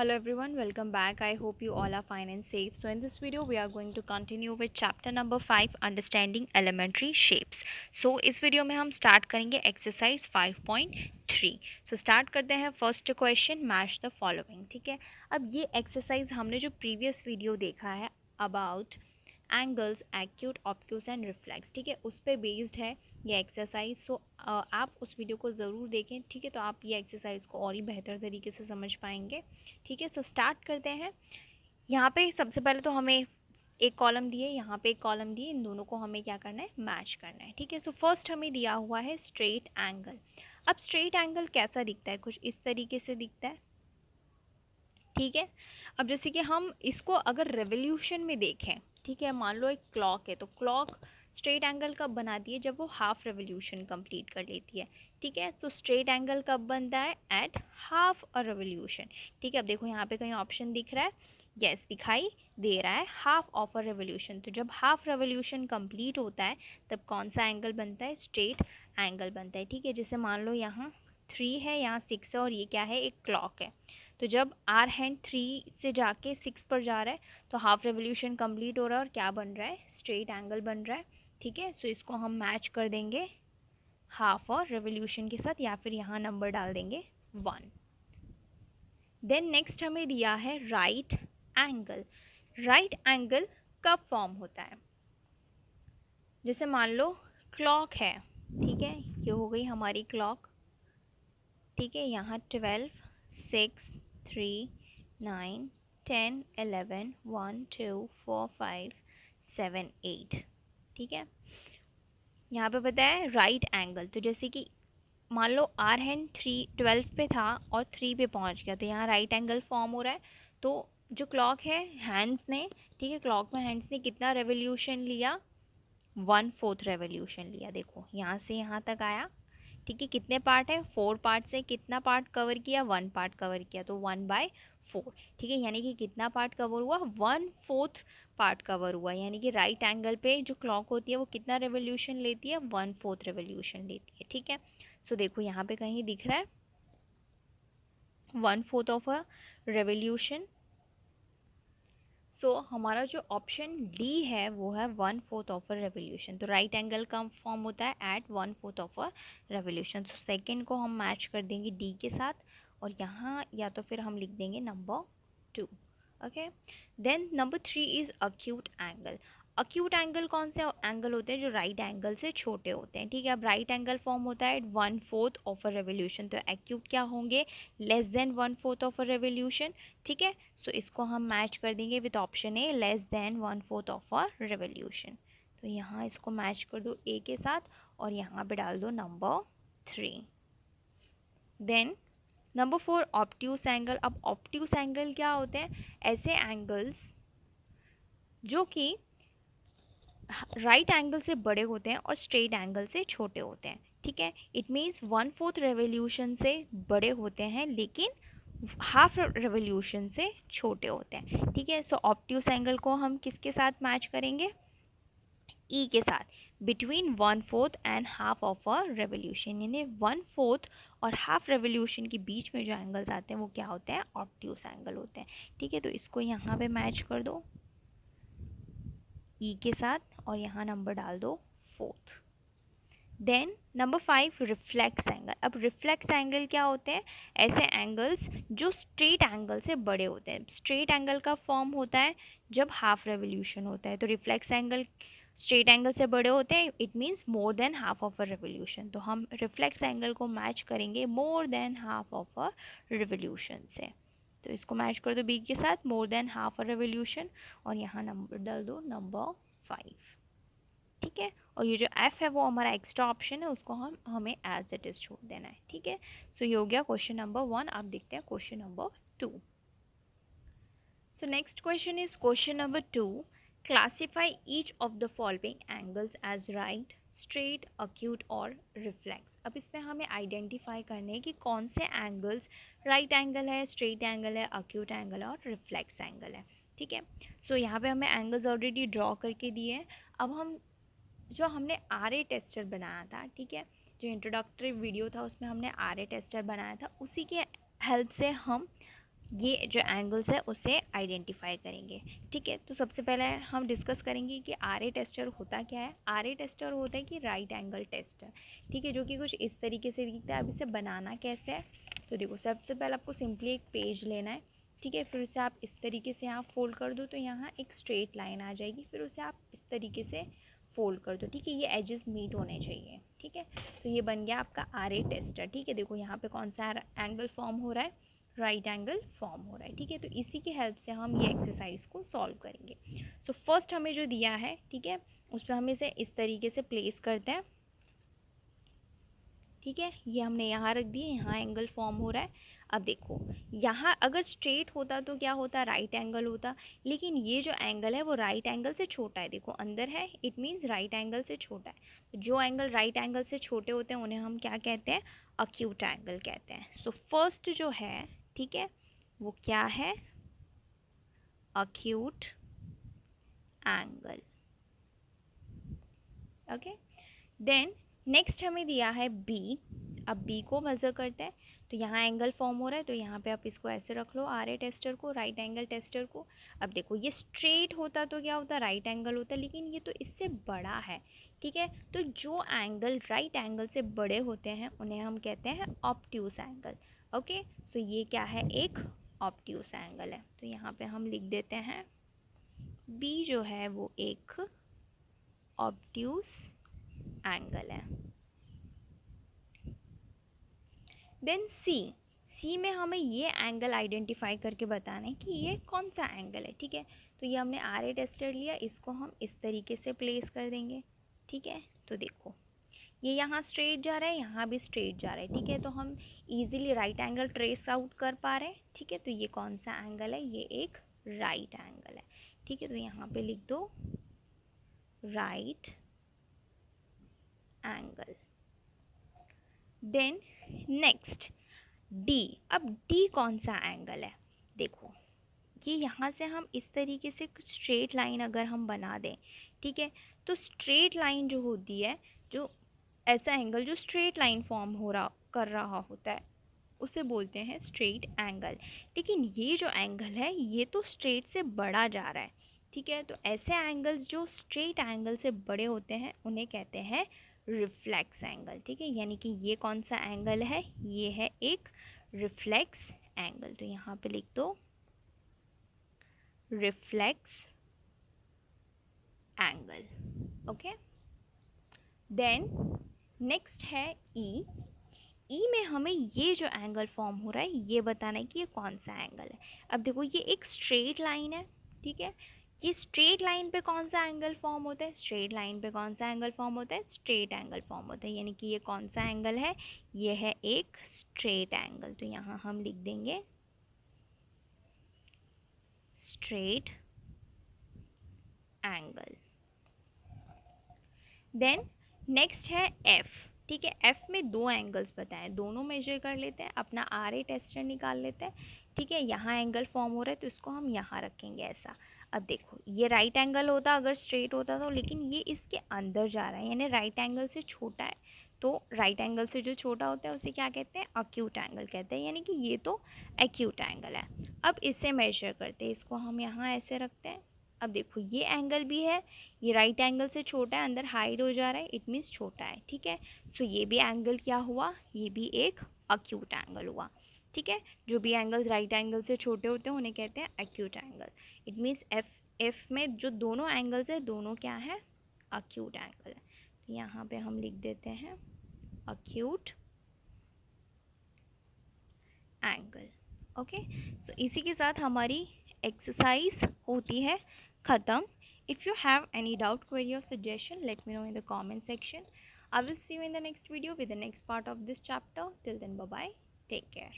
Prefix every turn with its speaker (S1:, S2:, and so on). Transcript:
S1: Hello everyone, welcome back. I hope you all are fine and safe. So in this video we are going to continue with chapter number 5 understanding elementary shapes. So इस video में हम start करेंगे exercise 5.3. So start करते हैं first question, match the following. ठीक है, अब ये एक्सरसाइज हमने जो प्रीवियस वीडियो देखा है about angles, acute, obtuse and reflex, ठीक है, उस पर बेस्ड है ये एक्सरसाइज. सो आप उस वीडियो को ज़रूर देखें, ठीक है, तो आप ये एक्सरसाइज को और ही बेहतर तरीके से समझ पाएंगे. ठीक है, सो स्टार्ट करते हैं. यहाँ पे सबसे पहले तो हमें एक कॉलम दिए, यहाँ पे एक कॉलम दिए, इन दोनों को हमें क्या करना है, मैच करना है. ठीक है, सो फर्स्ट हमें दिया हुआ है स्ट्रेट एंगल. अब स्ट्रेट एंगल कैसा दिखता है, कुछ इस तरीके से दिखता है. ठीक है, अब जैसे कि हम इसको अगर रेवोल्यूशन में देखें, ठीक है, मान लो एक क्लॉक है, तो क्लॉक स्ट्रेट एंगल कब बनाती है, जब वो हाफ रेवोल्यूशन कंप्लीट कर लेती है. ठीक है, तो स्ट्रेट एंगल कब बनता है, एट हाफ अ रेवोल्यूशन. ठीक है, अब देखो यहाँ पे कहीं ऑप्शन दिख रहा है, यस दिखाई दे रहा है, हाफ ऑफ अ रेवोल्यूशन. तो जब हाफ रेवोल्यूशन कंप्लीट होता है तब कौन सा एंगल बनता है, स्ट्रेट एंगल बनता है. ठीक है, जैसे मान लो यहाँ 3 है, यहाँ 6 है, और ये क्या है, एक क्लॉक है. तो जब आर हैंड 3 से जाके 6 पर जा रहा है तो हाफ रेवोल्यूशन कंप्लीट हो रहा है और क्या बन रहा है, स्ट्रेट एंगल बन रहा है. ठीक है, सो इसको हम मैच कर देंगे हाफ और रेवोल्यूशन के साथ, या फिर यहाँ नंबर डाल देंगे 1. देन नेक्स्ट हमें दिया है राइट एंगल. राइट एंगल कब फॉर्म होता है, जैसे मान लो क्लॉक है, ठीक है, ये हो गई हमारी क्लॉक. ठीक है, यहाँ 12, 6, 3, 9, 10, 11, 1, 2, 4, 5, 7, 8. ठीक है, यहाँ पे पता है राइट एंगल, तो जैसे कि मान लो आर हैंड 12 पे था और 3 पे पहुँच गया, तो यहाँ राइट एंगल फॉर्म हो रहा है. तो जो क्लॉक है हैंड्स ने, ठीक है, क्लॉक में हैंड्स ने कितना रेवोल्यूशन लिया, 1/4 रेवोल्यूशन लिया. देखो यहाँ से यहाँ तक आया. ठीक है, कितने पार्ट है, 4 पार्ट से कितना पार्ट कवर किया, 1 पार्ट कवर किया, तो 1/4. ठीक है, यानी कि कितना पार्ट कवर हुआ, 1/4 पार्ट कवर हुआ. यानी कि राइट एंगल पे जो क्लॉक होती है वो कितना रेवोल्यूशन लेती है, 1/4 रेवोल्यूशन लेती है. ठीक है, सो देखो यहाँ पे कहीं दिख रहा है 1/4 ऑफ अ रेवोल्यूशन. सो हमारा जो ऑप्शन डी है वो है 1/4 ऑफ अ रेवोल्यूशन. तो राइट एंगल का फॉर्म होता है एट 1/4 ऑफ अ रेवोल्यूशन. तो सेकेंड को हम मैच कर देंगे डी के साथ, और यहाँ या तो फिर हम लिख देंगे number 2. Okay, then number 3 is acute angle. Acute angle कौन से एंगल होते हैं, जो राइट एंगल से छोटे होते हैं. ठीक है, अब राइट एंगल फॉर्म होता है एट 1/4 ऑफ अ रेवोल्यूशन, तो एक्यूट क्या होंगे, less than 1/4 of a revolution. ठीक है, सो इसको हम मैच कर देंगे with option A, less than 1/4 of a revolution. तो यहाँ इसको मैच कर दो ए के साथ, और यहाँ पे डाल दो number 3. Then number 4 obtuse angle. अब ऑब्ट्यूस एंगल क्या होते हैं, ऐसे एंगल्स जो कि राइट एंगल से बड़े होते हैं और स्ट्रेट एंगल से छोटे होते हैं. ठीक है, इट मीन्स 1/4 रेवोल्यूशन से बड़े होते हैं लेकिन हाफ रेवोल्यूशन से छोटे होते हैं. ठीक है, सो ऑब्ट्यूस एंगल को हम किसके साथ मैच करेंगे, ई के साथ, between 1/4 and half of a revolution. यानी 1/4 और हाफ रेवोल्यूशन के बीच में जो एंगल्स आते हैं वो क्या होते हैं, ऑब्ट्यूस एंगल होते हैं. ठीक है, तो इसको यहाँ पे मैच कर दो ई के साथ, और यहाँ नंबर डाल दो 4. Then number 5 reflex angle. अब रिफ्लेक्स एंगल क्या होते हैं, ऐसे एंगल्स जो स्ट्रेट एंगल से बड़े होते हैं. स्ट्रेट एंगल का फॉर्म होता है जब हाफ रेवोल्यूशन होता है, तो रिफ्लेक्स एंगल स्ट्रेट एंगल से बड़े होते हैं, it means more than half of a revolution. तो हम रिफ्लेक्स एंगल को मैच करेंगे more than half of a revolution से. तो इसको मैच कर दो बी के साथ, more than half a revolution, और यहाँ नंबर डाल दो नंबर 5. ठीक है, और ये जो एफ है वो हमारा एक्स्ट्रा ऑप्शन है, उसको हमें एज इट इज छोड़ देना है. ठीक है, सो ये हो गया क्वेश्चन नंबर 1. अब देखते हैं question number 2. So next question is question number 2. Classify each of the following angles as right, straight, acute और रिफ्लेक्स. अब इसमें हमें आइडेंटिफाई करने हैं कि कौन से एंगल्स राइट एंगल है, स्ट्रेट एंगल है, अक्यूट एंगल है और रिफ्लेक्स एंगल है. ठीक है, सो यहाँ पे हमें एंगल्स ऑलरेडी ड्रॉ करके दिए हैं. अब हम जो हमने आर ए टेस्टर बनाया था, ठीक है, जो इंट्रोडक्टरी वीडियो था उसमें हमने आर ए टेस्टर बनाया था, उसी के हेल्प से हम ये जो एंगल्स है उसे आइडेंटिफाई करेंगे। ठीक है, तो सबसे पहले हम डिस्कस करेंगे कि आर ए टेस्टर होता क्या है। आर ए टेस्टर होता है कि राइट एंगल टेस्टर, ठीक है, जो कि कुछ इस तरीके से दिखता है। अब इसे बनाना कैसे है, तो देखो सबसे पहले आपको सिंपली एक पेज लेना है, ठीक है, फिर उसे आप इस तरीके से यहाँ फोल्ड कर दो तो यहाँ एक स्ट्रेट लाइन आ जाएगी, फिर उसे आप इस तरीके से फोल्ड कर दो, ठीक है, ये एजेस मीट होने चाहिए। ठीक है, तो ये बन गया आपका आर ए टेस्टर। ठीक है, देखो यहाँ पे कौन सा एंगल फॉर्म हो रहा है, राइट एंगल फॉर्म हो रहा है। ठीक है, तो इसी की हेल्प से हम ये एक्सरसाइज को सॉल्व करेंगे। सो फर्स्ट हमें जो दिया है, ठीक है, उस पर हम इसे इस तरीके से प्लेस करते हैं। ठीक है, ये हमने यहाँ रख दिए, यहाँ एंगल फॉर्म हो रहा है। अब देखो यहाँ अगर स्ट्रेट होता तो क्या होता, राइट एंगल होता, लेकिन ये जो एंगल है वो राइट एंगल से छोटा है। देखो अंदर है, इट मीन्स राइट एंगल से छोटा है। तो जो एंगल राइट एंगल से छोटे होते हैं उन्हें हम क्या कहते हैं, अक्यूट एंगल कहते हैं। सो फर्स्ट जो है, ठीक है, वो क्या है, acute angle. Okay, then next हमें दिया है बी। अब बी को मेज़र करते हैं, तो यहाँ एंगल फॉर्म हो रहा है, तो यहाँ पे आप इसको ऐसे रख लो, आर ए टेस्टर को, राइट एंगल टेस्टर को। अब देखो ये स्ट्रेट होता तो क्या होता, राइट एंगल होता, लेकिन ये तो इससे बड़ा है। ठीक है, तो जो एंगल राइट एंगल से बड़े होते हैं उन्हें हम कहते हैं ऑब्ट्यूस एंगल। ओके, सो ये क्या है, एक ऑब्ट्यूस एंगल है। तो यहाँ पे हम लिख देते हैं बी जो है वो एक ऑब्ट्यूस एंगल है। देन सी में हमें ये एंगल आइडेंटिफाई करके बताना है कि ये कौन सा एंगल है। ठीक है, तो ये हमने आर ए टेस्टर लिया, इसको हम इस तरीके से प्लेस कर देंगे। ठीक है, तो देखो ये यहाँ स्ट्रेट जा रहा है, यहाँ भी स्ट्रेट जा रहा है। ठीक है, तो हम easily right angle trace out कर पा रहे हैं। ठीक है, तो ये कौन सा एंगल है, ये एक राइट एंगल है। ठीक है, तो यहाँ पे लिख दो right angle. Then next D. अब डी कौन सा एंगल है, देखो ये यहाँ से हम इस तरीके से स्ट्रेट लाइन अगर हम बना दें, ठीक है, तो स्ट्रेट लाइन जो होती है, जो ऐसा एंगल जो स्ट्रेट लाइन फॉर्म हो रहा कर रहा होता है उसे बोलते हैं स्ट्रेट एंगल। लेकिन ये जो एंगल है ये तो स्ट्रेट से बड़ा जा रहा है। ठीक है, तो ऐसे एंगल्स जो स्ट्रेट एंगल से बड़े होते हैं उन्हें कहते हैं रिफ्लेक्स एंगल। ठीक है, यानी कि ये कौन सा एंगल है, ये है एक रिफ्लेक्स एंगल। तो यहाँ पे लिख दो reflex angle. Okay, then next है ई। ई में हमें ये जो एंगल फॉर्म हो रहा है ये बताना है कि ये कौन सा एंगल है। अब देखो ये एक स्ट्रेट लाइन है, ठीक है, ये स्ट्रेट लाइन पे कौन सा एंगल फॉर्म होता है, स्ट्रेट लाइन पे कौन सा एंगल फॉर्म होता है, स्ट्रेट एंगल फॉर्म होता है, यानी कि ये कौन सा एंगल है, ये है एक स्ट्रेट एंगल। तो यहाँ हम लिख देंगे स्ट्रेट एंगल। देन नेक्स्ट है एफ। ठीक है, एफ में दो एंगल्स बताएं, दोनों मेजर कर लेते हैं, अपना आर ए टेस्टर निकाल लेते हैं। ठीक है, यहाँ एंगल फॉर्म हो रहा है तो इसको हम यहाँ रखेंगे ऐसा। अब देखो ये राइट एंगल होता अगर स्ट्रेट होता तो, लेकिन ये इसके अंदर जा रहा है यानी राइट एंगल से छोटा है। तो राइट एंगल से जो छोटा होता है उसे क्या कहते हैं, अक्यूट एंगल कहते हैं, यानी कि ये तो एक्यूट एंगल है। अब इसे मेजर करते हैं, इसको हम यहाँ ऐसे रखते हैं। अब देखो ये एंगल भी है, ये राइट एंगल से छोटा है, अंदर हाइड हो जा रहा है, इट मीन्स छोटा है। ठीक है, तो ये भी एंगल क्या हुआ, ये भी एक अक्यूट एंगल हुआ। ठीक है, जो भी एंगल्स राइट एंगल से छोटे होते हैं उन्हें कहते हैं acute angle. It means F में जो दोनों एंगल्स है दोनों क्या है, अक्यूट एंगल है। तो यहाँ पे हम लिख देते हैं अक्यूट एंगल। ओके, सो इसी के साथ हमारी एक्सरसाइज होती है ख़त्म। If you have any doubt, query or suggestion, let me know in the comment section. I will see you in the next video with the next part of this chapter. Till then, bye bye. Take care.